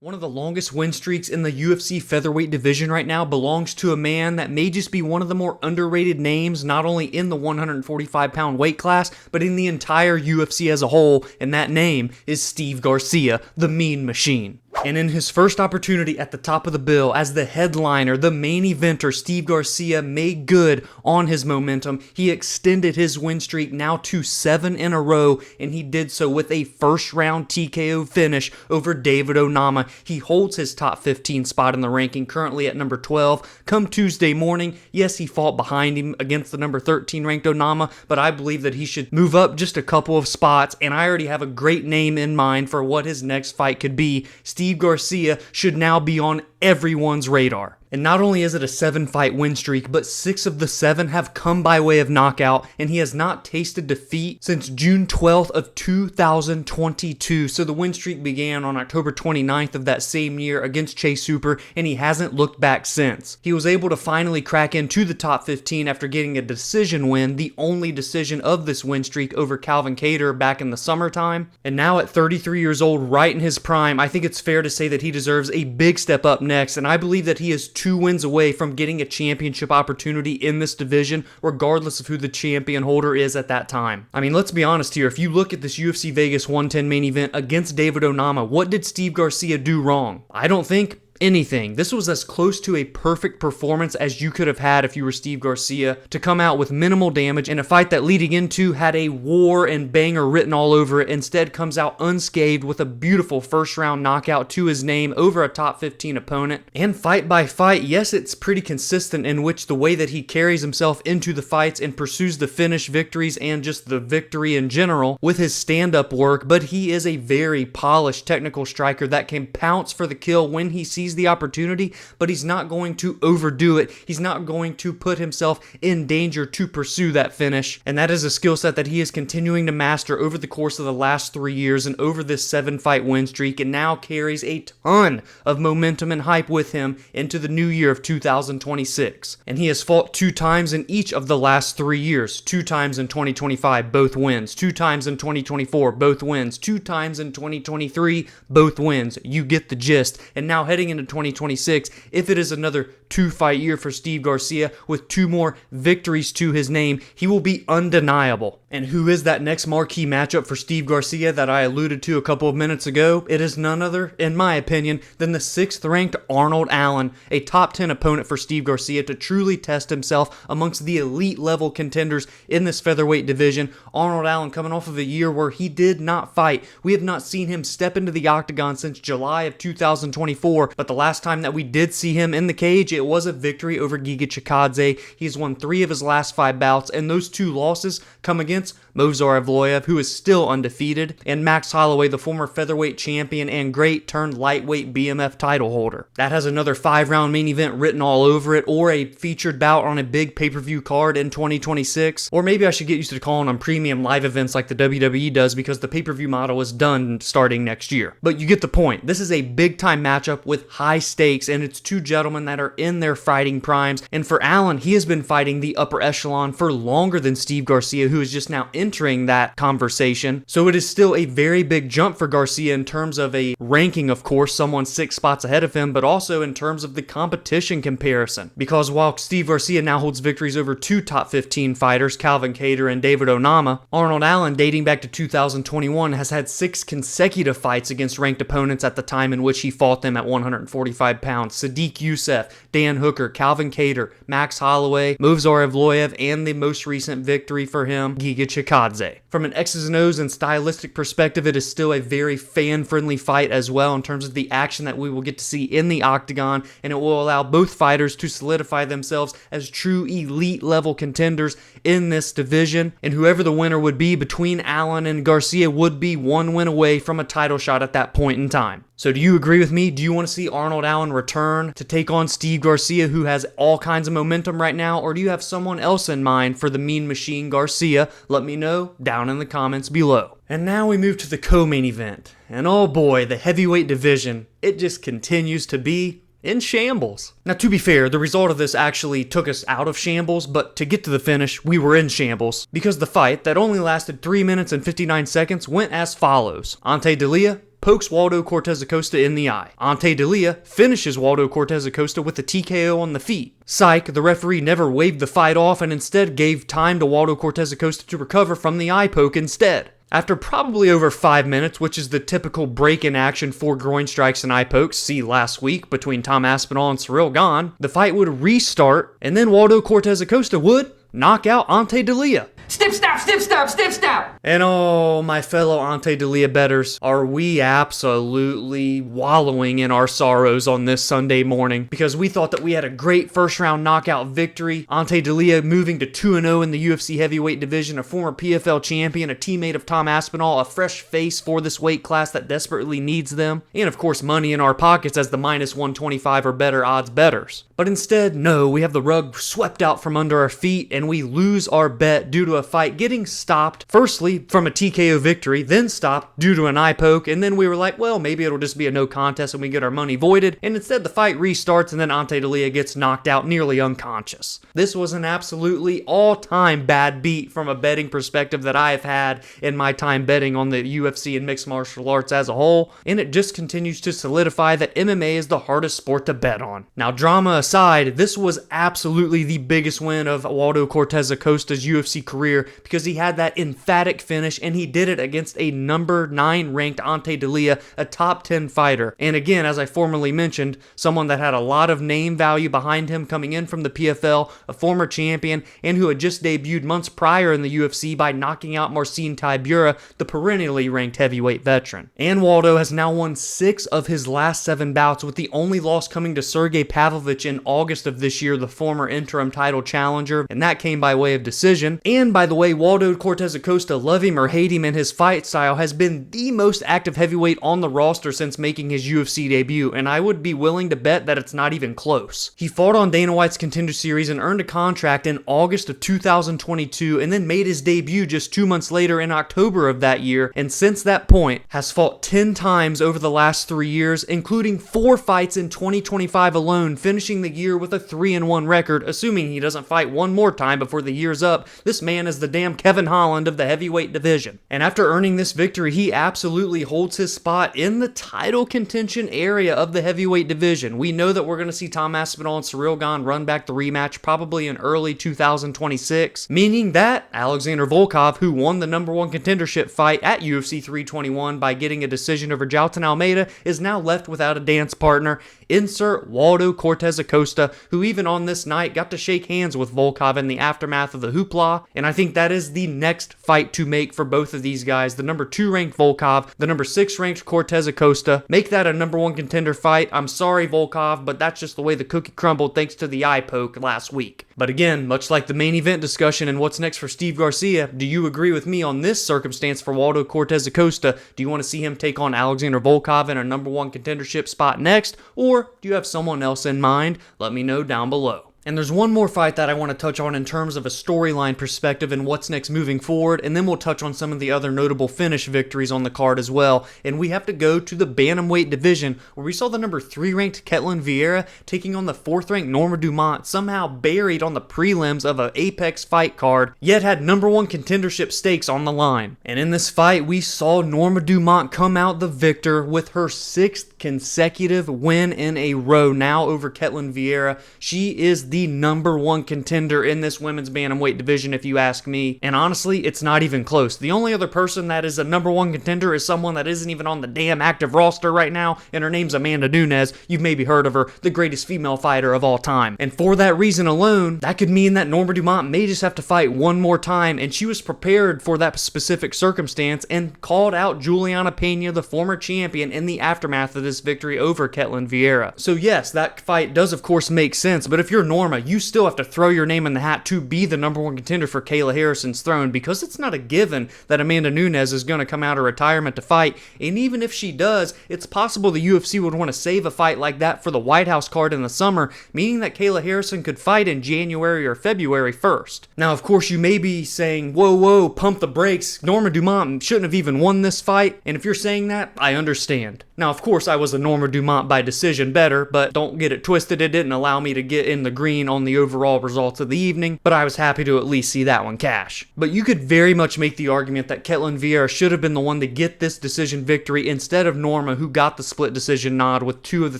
One of the longest win streaks in the UFC featherweight division right now belongs to a man that may just be one of the more underrated names, not only in the 145-pound weight class, but in the entire UFC as a whole, and that name is Steve Garcia, the Mean Machine. And in his first opportunity at the top of the bill as the headliner, the main eventer, Steve Garcia made good on his momentum. He extended his win streak now to 7 in a row, and he did so with a first-round TKO finish over David Onama. He holds his top 15 spot in the ranking, currently at number 12. Come Tuesday morning, yes, he fought behind him against the number 13 ranked Onama, but I believe that he should move up just a couple of spots, and I already have a great name in mind for what his next fight could be. Steve Garcia should now be on everyone's radar. And not only is it a 7-fight win streak, but 6 of the 7 have come by way of knockout, and he has not tasted defeat since June 12th of 2022. So the win streak began on October 29th of that same year against Chase Hooper, and he hasn't looked back since. He was able to finally crack into the top 15 after getting a decision win, the only decision of this win streak over Calvin Kattar back in the summertime. And now at 33 years old, right in his prime, I think it's fair to say that he deserves a big step up next, and I believe that he is 2 wins away from getting a championship opportunity in this division, regardless of who the champion holder is at that time. I mean, let's be honest here. If you look at this UFC Vegas 110 main event against David Onama, what did Steve Garcia do wrong? I don't think anything. This was as close to a perfect performance as you could have had if you were Steve Garcia, to come out with minimal damage in a fight that leading into had a war and banger written all over it. Instead comes out unscathed with a beautiful first round knockout to his name over a top 15 opponent. And fight by fight, yes, it's pretty consistent in which the way that he carries himself into the fights and pursues the finish victories and just the victory in general with his stand-up work, but he is a very polished technical striker that can pounce for the kill when he sees the opportunity, but he's not going to overdo it. He's not going to put himself in danger to pursue that finish, and that is a skill set that he is continuing to master over the course of the last 3 years and over this 7-fight win streak, and now carries a ton of momentum and hype with him into the new year of 2026. And he has fought 2 times in each of the last 3 years, 2 times in 2025, both wins, 2 times in 2024, both wins, 2 times in 2023, both wins. You get the gist. And now heading into 2026, if it is another 2-fight year for Steve Garcia with 2 more victories to his name, he will be undeniable. And who is that next marquee matchup for Steve Garcia that I alluded to a couple of minutes ago? It is none other, in my opinion, than the 6th ranked Arnold Allen, a top 10 opponent for Steve Garcia to truly test himself amongst the elite level contenders in this featherweight division. Arnold Allen coming off of a year where he did not fight. We have not seen him step into the octagon since July of 2024, but the last time that we did see him in the cage, it was a victory over Giga Chikadze. He's won 3 of his last 5 bouts, and those 2 losses come against Movsar Evloev, who is still undefeated, and Max Holloway, the former featherweight champion and great turned lightweight BMF title holder. That has another 5-round main event written all over it, or a featured bout on a big pay-per-view card in 2026. Or maybe I should get used to calling them premium live events like the WWE does, because the pay-per-view model is done starting next year. But you get the point. This is a big-time matchup with high stakes, and it's 2 gentlemen that are in their fighting primes. And for Allen, he has been fighting the upper echelon for longer than Steve Garcia, who is just now entering that conversation. So it is still a very big jump for Garcia in terms of a ranking, of course, someone 6 spots ahead of him, but also in terms of the competition comparison. Because while Steve Garcia now holds victories over 2 top 15 fighters, Calvin Kattar and David Onama, Arnold Allen, dating back to 2021, has had 6 consecutive fights against ranked opponents at the time in which he fought them at 145 pounds. Sadiq Youssef, Dan Hooker, Calvin Kattar, Max Holloway, Movsar Evloev, and the most recent victory for him, Giga Chikadze. From an X's and O's and stylistic perspective, it is still a very fan-friendly fight as well in terms of the action that we will get to see in the octagon, and it will allow both fighters to solidify themselves as true elite level contenders in this division, and whoever the winner would be between Allen and Garcia would be 1 win away from a title shot at that point in time. So do you agree with me? Do you want to see Arnold Allen return to take on Steve Garcia, who has all kinds of momentum right now, or do you have someone else in mind for the Mean Machine Garcia? Let me know down in the comments below. And now we move to the co-main event. And oh boy, the heavyweight division, it just continues to be in shambles. Now, to be fair, the result of this actually took us out of shambles, but to get to the finish, we were in shambles, because the fight that only lasted 3 minutes and 59 seconds went as follows. Ante Delija pokes Waldo Cortez Acosta in the eye. Ante D'Elia finishes Waldo Cortez Acosta with a TKO on the feet. Psych, the referee never waved the fight off and instead gave time to Waldo Cortez Acosta to recover from the eye poke instead. After probably over 5 minutes, which is the typical break in action for groin strikes and eye pokes, see last week between Tom Aspinall and Ciryl Gane, the fight would restart and then Waldo Cortez Acosta would knock out Ante D'Elia. Step stop, step stop, step stop. And oh, my fellow Ante D'Elia bettors, are we absolutely wallowing in our sorrows on this Sunday morning? Because we thought that we had a great first round knockout victory. Ante D'Elia moving to 2-0 in the UFC heavyweight division, a former PFL champion, a teammate of Tom Aspinall, a fresh face for this weight class that desperately needs them. And of course, money in our pockets as the minus 125 or better odds bettors. But instead, no, we have the rug swept out from under our feet and we lose our bet due to a fight getting stopped, firstly from a TKO victory, then stopped due to an eye poke, and then we were like, well, maybe it'll just be a no contest and we get our money voided, and instead the fight restarts and then Ante D'Elia gets knocked out nearly unconscious. This was an absolutely all-time bad beat from a betting perspective that I have had in my time betting on the UFC and mixed martial arts as a whole, and it just continues to solidify that MMA is the hardest sport to bet on. Now, drama aside, this was absolutely the biggest win of Waldo Cortez Acosta's UFC career because he had that emphatic finish and he did it against a number 9 ranked Ante D'Elia, a top 10 fighter. And again, as I formerly mentioned, someone that had a lot of name value behind him coming in from the PFL, a former champion, and who had just debuted months prior in the UFC by knocking out Marcin Tybura, the perennially ranked heavyweight veteran. And Waldo has now won 6 of his last 7 bouts, with the only loss coming to Sergey Pavlovich in August of this year, the former interim title challenger, and that came by way of decision. And by the way, Waldo Cortez Acosta, love him or hate him, and his fight style has been the most active heavyweight on the roster since making his UFC debut, and I would be willing to bet that it's not even close. He fought on Dana White's Contender Series and earned a contract in August of 2022, and then made his debut just 2 months later in October of that year, and since that point has fought 10 times over the last 3 years, including 4 fights in 2025 alone, finishing the year with a 3-1 record, assuming he doesn't fight one more time before the year's up. This man is the damn Kevin Holland of the heavyweight division. And after earning this victory, he absolutely holds his spot in the title contention area of the heavyweight division. We know that we're going to see Tom Aspinall and Ciryl Gane run back the rematch probably in early 2026, meaning that Alexander Volkov, who won the number 1 contendership fight at UFC 321 by getting a decision over Jailton Almeida, is now left without a dance partner. Insert Waldo Cortez Acosta, who even on this night got to shake hands with Volkov in the aftermath of the hoopla, and I think that is the next fight to make for both of these guys. The number 2 ranked Volkov, the number 6 ranked Cortez Acosta. Make that a number 1 contender fight. I'm sorry, Volkov, but that's just the way the cookie crumbled thanks to the eye poke last week. But again, much like the main event discussion and what's next for Steve Garcia, do you agree with me on this circumstance for Waldo Cortez Acosta? Do you want to see him take on Alexander Volkov in a number 1 contendership spot next, or do you have someone else in mind? Let me know down below. And there's one more fight that I want to touch on in terms of a storyline perspective and what's next moving forward, and then we'll touch on some of the other notable finish victories on the card as well. And we have to go to the bantamweight division, where we saw the number 3 ranked Ketlen Vieira taking on the 4th ranked Norma Dumont, somehow buried on the prelims of an Apex fight card, yet had number 1 contendership stakes on the line. And in this fight, we saw Norma Dumont come out the victor with her 6th consecutive win in a row now over Ketlen Vieira. She is the number 1 contender in this women's bantamweight division, if you ask me. And honestly, it's not even close. The only other person that is a number 1 contender is someone that isn't even on the damn active roster right now, and her name's Amanda Nunes. You've maybe heard of her, the greatest female fighter of all time. And for that reason alone, that could mean that Norma Dumont may just have to fight one more time, and she was prepared for that specific circumstance and called out Juliana Pena, the former champion, in the aftermath of this victory over Ketlen Vieira. So yes, that fight does of course make sense, but if you're Norma, you still have to throw your name in the hat to be the number 1 contender for Kayla Harrison's throne, because it's not a given that Amanda Nunes is going to come out of retirement to fight, and even if she does, it's possible the UFC would want to save a fight like that for the White House card in the summer, meaning that Kayla Harrison could fight in January or February 1st. Now, of course, you may be saying, whoa, pump the brakes, Norma Dumont shouldn't have even won this fight, and if you're saying that, I understand. Now, of course, I was a Norma Dumont by decision better, but don't get it twisted, it didn't allow me to get in the green screen on the overall results of the evening, but I was happy to at least see that one cash. But you could very much make the argument that Ketlen Vieira should have been the one to get this decision victory instead of Norma, who got the split decision nod with 2 of the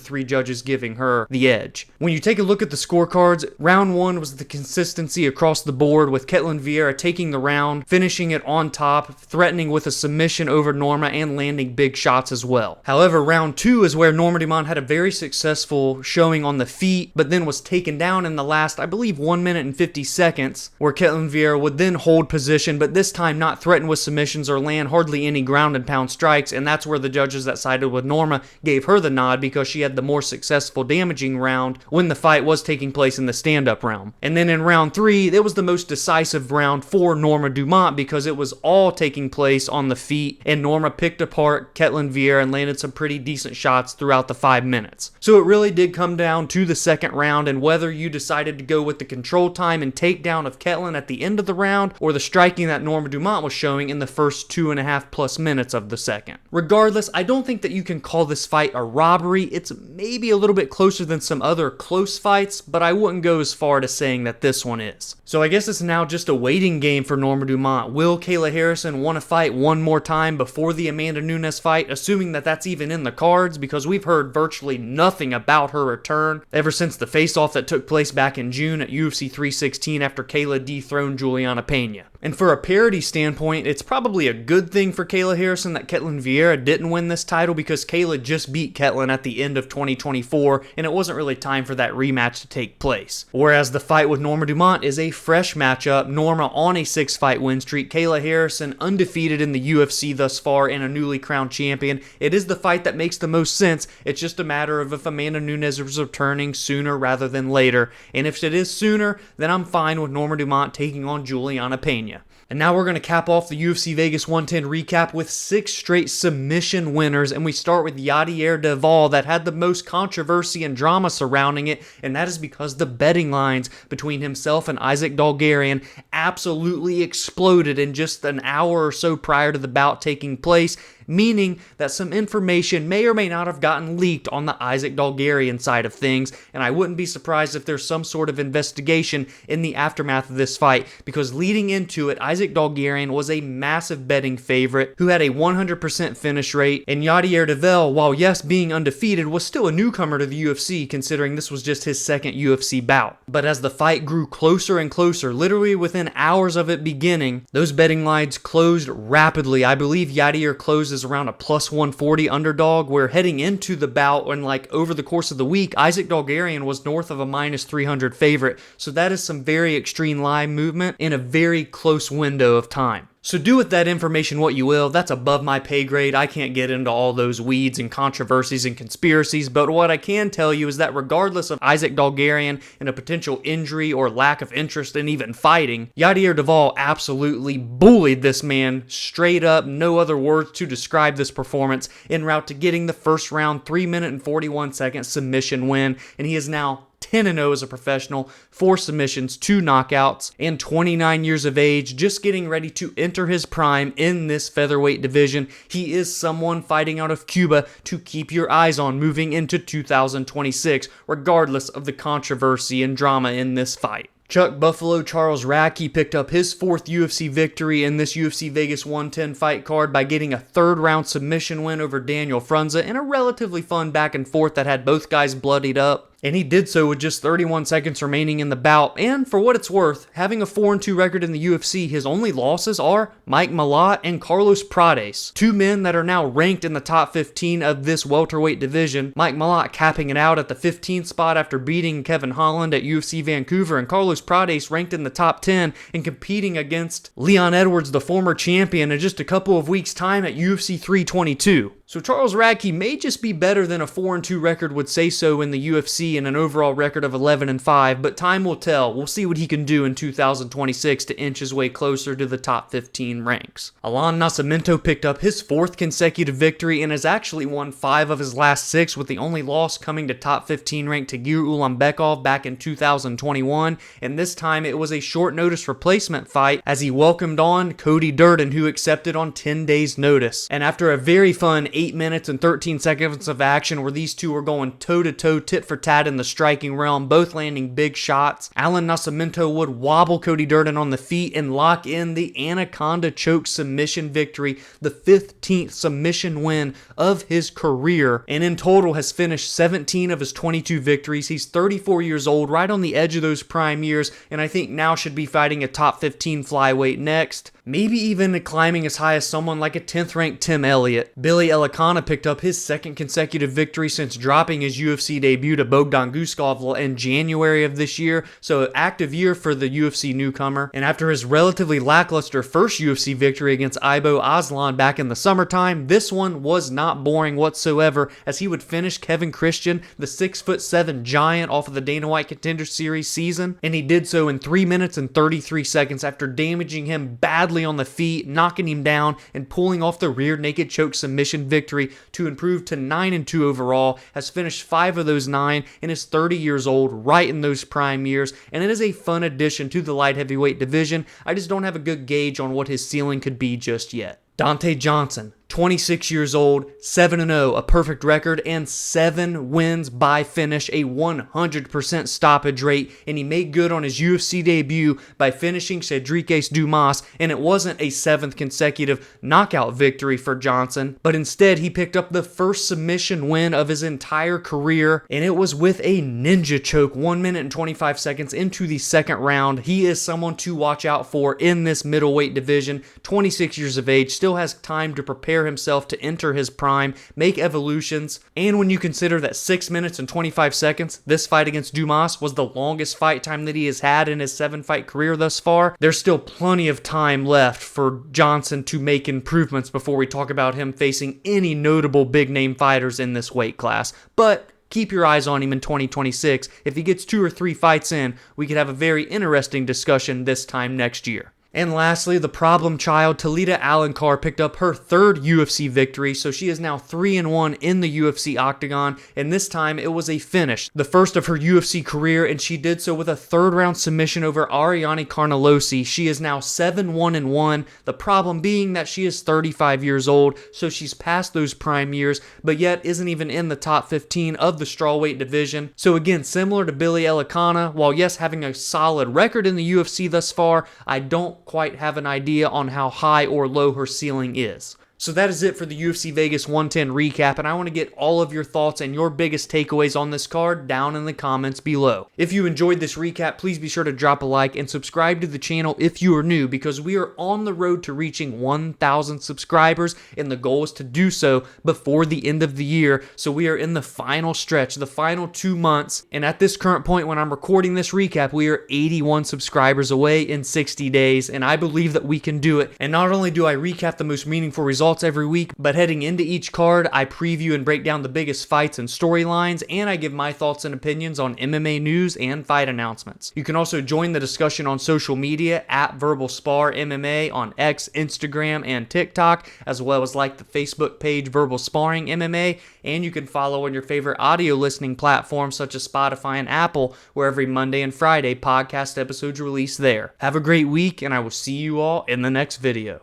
3 judges giving her the edge. When you take a look at the scorecards, round 1 was the consistency across the board, with Ketlen Vieira taking the round, finishing it on top, threatening with a submission over Norma and landing big shots as well. However, round 2 is where Norma Dumont had a very successful showing on the feet, but then was taken down in the last, I believe, 1 minute and 50 seconds, where Ketlen Vieira would then hold position, but this time not threaten with submissions or land hardly any ground and pound strikes, and that's where the judges that sided with Norma gave her the nod because she had the more successful damaging round when the fight was taking place in the stand-up realm. And then in round 3, it was the most decisive round for Norma Dumont because it was all taking place on the feet, and Norma picked apart Ketlen Vieira and landed some pretty decent shots throughout the 5 minutes. So it really did come down to the second round and whether you decided to go with the control time and takedown of Ketlen at the end of the round or the striking that Norma Dumont was showing in the first 2.5+ minutes of the second. Regardless, I don't think that you can call this fight a robbery. It's maybe a little bit closer than some other close fights, but I wouldn't go as far to saying that this one is. So I guess it's now just a waiting game for Norma Dumont. Will Kayla Harrison want to fight one more time before the Amanda Nunes fight, assuming that that's even in the cards, because we've heard virtually nothing about her return ever since the face-off that took place back in June at UFC 316 after Kayla dethroned Juliana Pena. And for a parity standpoint, it's probably a good thing for Kayla Harrison that Ketlen Vieira didn't win this title because Kayla just beat Ketlen at the end of 2024 and it wasn't really time for that rematch to take place. Whereas the fight with Norma Dumont is a fresh matchup, Norma on a 6-fight win streak, Kayla Harrison undefeated in the UFC thus far and a newly crowned champion. It is the fight that makes the most sense. It's just a matter of if Amanda Nunes is returning sooner rather than later. And if it is sooner, then I'm fine with Norma Dumont taking on Juliana Pena. And now we're going to cap off the UFC Vegas 110 recap with 6 straight submission winners, and we start with Yadier Duvall that had the most controversy and drama surrounding it, and that is because the betting lines between himself and Isaac Dalgarian absolutely exploded in just an hour or so prior to the bout taking place, meaning that some information may or may not have gotten leaked on the Isaac Dalgarian side of things, and I wouldn't be surprised if there's some sort of investigation in the aftermath of this fight, because leading into it, Isaac Dalgarian was a massive betting favorite who had a 100% finish rate, and Yadier Duvall, while yes being undefeated, was still a newcomer to the UFC considering this was just his second UFC bout. But as the fight grew closer and closer, literally within hours of it beginning, those betting lines closed rapidly. I believe Yadier closed is around a plus 140 underdog, where heading into the bout and over the course of the week, Isaac Dalgarian was north of a minus 300 favorite. So that is some very extreme line movement in a very close window of time. So do with that information what you will. That's above my pay grade. I can't get into all those weeds and controversies and conspiracies, but what I can tell you is that regardless of Isaac Dalgarian and a potential injury or lack of interest in even fighting, Yadier Duvall absolutely bullied this man straight up, no other words to describe this performance, en route to getting the first round 3 minute and 41 second submission win, and he is now 10-0 as a professional, 4 submissions, 2 knockouts, and 29 years of age, just getting ready to enter his prime in this featherweight division. He is someone fighting out of Cuba to keep your eyes on moving into 2026, regardless of the controversy and drama in this fight. Chuck Buffalo Charles Radke picked up his 4th UFC victory in this UFC Vegas 110 fight card by getting a 3rd round submission win over Daniel Frunze in a relatively fun back and forth that had both guys bloodied up. And he did so with just 31 seconds remaining in the bout, and for what it's worth, having a 4-2 record in the UFC, his only losses are Mike Malott and Carlos Prates, 2 men that are now ranked in the top 15 of this welterweight division. Mike Malott capping it out at the 15th spot after beating Kevin Holland at UFC Vancouver, and Carlos Prates ranked in the top 10 and competing against Leon Edwards, the former champion, in just a couple of weeks' time at UFC 322. So Charles Radke may just be better than a 4-2 record would say so in the UFC and an overall record of 11-5, but time will tell. We'll see what he can do in 2026 to inch his way closer to the top 15 ranks. Alan Nascimento picked up his 4th consecutive victory and has actually won 5 of his last 6, with the only loss coming to top 15 ranked Tagir Ulanbekov back in 2021, and this time it was a short notice replacement fight as he welcomed on Cody Durden, who accepted on 10 days notice. And after a very fun 8 minutes and 13 seconds of action where these two were going toe-to-toe, tit-for-tat in the striking realm, both landing big shots. Alan Nascimento would wobble Cody Durden on the feet and lock in the Anaconda choke submission victory, the 15th submission win of his career, and in total has finished 17 of his 22 victories. He's 34 years old, right on the edge of those prime years, and I think now should be fighting a top 15 flyweight next. Maybe even climbing as high as someone like a 10th ranked Tim Elliott. Billy Elikana picked up his second consecutive victory since dropping his UFC debut to Bogdan Guskov in January of this year, so active year for the UFC newcomer. And after his relatively lackluster first UFC victory against Ibo Aslan back in the summertime, this one was not boring whatsoever, as he would finish Kevin Christian, the 6'7" giant, off of the Dana White Contender Series season, and he did so in 3 minutes and 33 seconds after damaging him badly on the feet, knocking him down, and pulling off the rear naked choke submission victory to improve to 9-2 overall. Has finished 5 of those 9 and is 30 years old, right in those prime years, and it is a fun addition to the light heavyweight division. I just don't have a good gauge on what his ceiling could be just yet. Dante Johnson, 26 years old, 7-0, a perfect record, and 7 wins by finish, a 100% stoppage rate, and he made good on his UFC debut by finishing Cedric Dumas, and it wasn't a 7th consecutive knockout victory for Johnson, but instead he picked up the first submission win of his entire career, and it was with a ninja choke 1 minute and 25 seconds into the second round. He is someone to watch out for in this middleweight division, 26 years of age, still has time to prepare himself to enter his prime, make evolutions, and when you consider that 6 minutes and 25 seconds, this fight against Dumas was the longest fight time that he has had in his 7-fight career thus far, there's still plenty of time left for Johnson to make improvements before we talk about him facing any notable big-name fighters in this weight class. But keep your eyes on him in 2026. If he gets 2 or 3 fights in, we could have a very interesting discussion this time next year. And lastly, the problem child, Talita Alencar, picked up her 3rd UFC victory, so she is now 3-1 in the UFC octagon, and this time it was a finish, the first of her UFC career, and she did so with a 3rd round submission over Ariane Carnelosi. She is now 7-1-1, the problem being that she is 35 years old, so she's past those prime years, but yet isn't even in the top 15 of the strawweight division. So again, similar to Billy Elikana, while yes, having a solid record in the UFC thus far, I don't quite have an idea on how high or low her ceiling is. So that is it for the UFC Vegas 110 recap, and I want to get all of your thoughts and your biggest takeaways on this card down in the comments below. If you enjoyed this recap, please be sure to drop a like and subscribe to the channel if you are new, because we are on the road to reaching 1,000 subscribers, and the goal is to do so before the end of the year. So we are in the final stretch, the final 2 months, and at this current point when I'm recording this recap, we are 81 subscribers away in 60 days, and I believe that we can do it. And not only do I recap the most meaningful results every week, but heading into each card, I preview and break down the biggest fights and storylines, and I give my thoughts and opinions on MMA news and fight announcements. You can also join the discussion on social media at Verbal Spar MMA on X, Instagram, and TikTok, as well as like the Facebook page Verbal Sparring MMA, and you can follow on your favorite audio listening platforms such as Spotify and Apple, where every Monday and Friday podcast episodes release there. Have a great week, and I will see you all in the next video.